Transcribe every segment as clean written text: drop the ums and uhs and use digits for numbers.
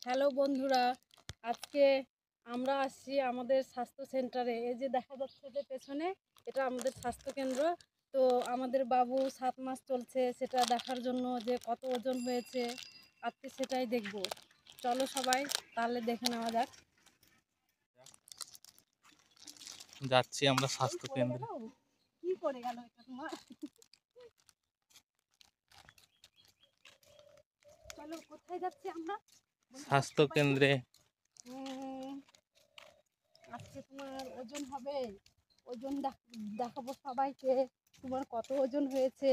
Hello বন্ধুরা, আজকে আমরা আসছি আমাদের স্বাস্থ্য সেন্টারে। এই যে দেখা যাচ্ছে যে পেছনে, এটা আমাদের স্বাস্থ্য কেন্দ্র। তো আমাদের বাবু 7 মাস চলছে, সেটা দেখার জন্য যে কত ওজন হয়েছে আজকে সেটাই দেখব। চলো সবাই তাহলে দেখে নেওয়া যাক। যাচ্ছি আমরা স্বাস্থ্য কেন্দ্রে। কি করে গেল এটা তোমার? চলো কোথায় যাচ্ছি আমরা? স্বাস্থ্য কেন্দ্রে আজকে তোমার ওজন হবে, ওজন দেখাবো সবাইকে তোমার কত ওজন হয়েছে।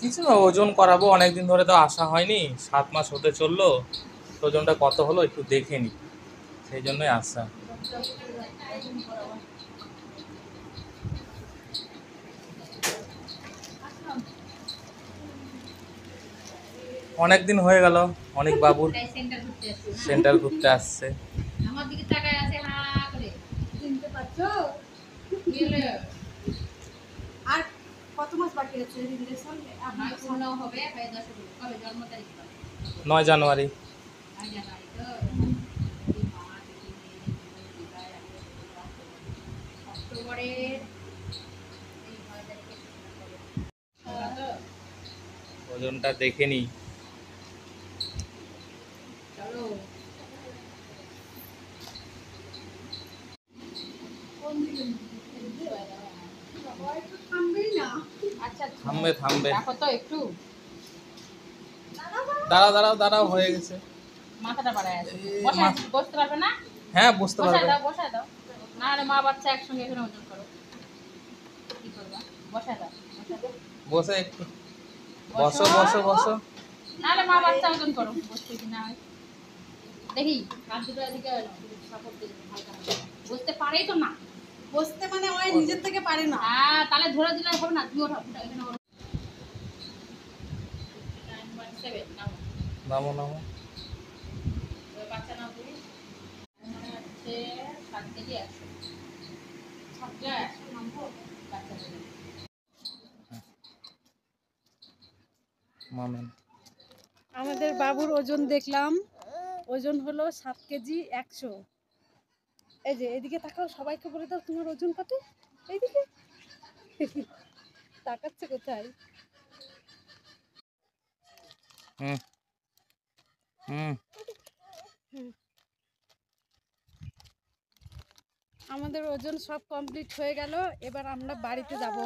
কিছু না, ওজন করাবো। অনেকদিন ধরে তো আসা হয়নি, 7 মাস হতে চললো। ওজনটা কত হলো একটু দেখে নি, সেই জন্যই আসা। অনেকদিন হয়ে গেল, অনেক বাবুর সেন্টার ঘুরতে আসছে। আমার দিকে তাকায় আছে হা করে। চিনতে পারছো? আর কত মাস বাকি আছে রিলেশন? আপনার পূর্ণ হবে 10 কবে জন্ম তারিখ? 9 জানুয়ারি। 9 জানুয়ারি তো অক্টোবরের এই 9 তারিখে ওজনটা দেখে নি। চলো আচ্ছা থামবে থামবে। দেখো তো একটু দাঁড়াও হয়ে গেছে। মাথাটা বাড়ায় আছে, বসায় বসতে পারবে না? হ্যাঁ, বুঝতে পারবে। বসায় দাও না হলে মা বাচ্চা একসঙ্গে এখানে ওজন করো। কি করবা? বসায় দাও বসে একটু বসো। নাহলে মা বাচ্চা ওজন করো। বসতে কি না হয় দেখি, হাত দুটো এদিকে সাপোর্ট দিয়ে হালকা হালকা। বসতে পারেই তো না। বসতে মানে ওই নিজের থেকে পারে না। হ্যাঁ, তাহলে ধরে দিলে হবে না। তুমি ওঠো এখানে ওঠো। 917 নাও। নামো। ওই বাচ্চা নাও তুমি। মনে হচ্ছে 7 কেজি 100। 100 নামবো বাচ্চা নেবে। মামেন। আমাদের বাবুর ওজন দেখলাম, ওজন হলো 7 কেজি 100। এই যে এদিকে তাকাও, সবাইকে বলে দাও তোমার ওজন কত। এইদিকে তাকাচ্ছে কোথায়? আমাদের ওজন সব কমপ্লিট হয়ে গেল, এবার আমরা বাড়িতে যাব।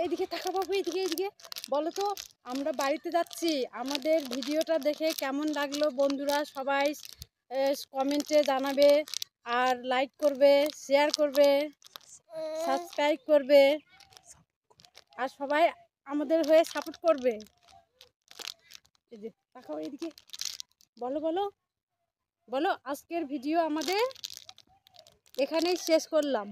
এইদিকে তাকা বাবু, এইদিকে বলো তো, আমরা বাড়িতে যাচ্ছি। আমাদের ভিডিওটা দেখে কেমন লাগলো বন্ধুরা সবাই কমেন্টে জানাবে, আর লাইক করবে, শেয়ার করবে, সাবস্ক্রাইব করবে, আর সবাই আমাদের হয়ে সাপোর্ট করবে। এই যে তাকাও এইদিকে, বলো আজকের ভিডিও আমাদের এখানেই শেষ করলাম।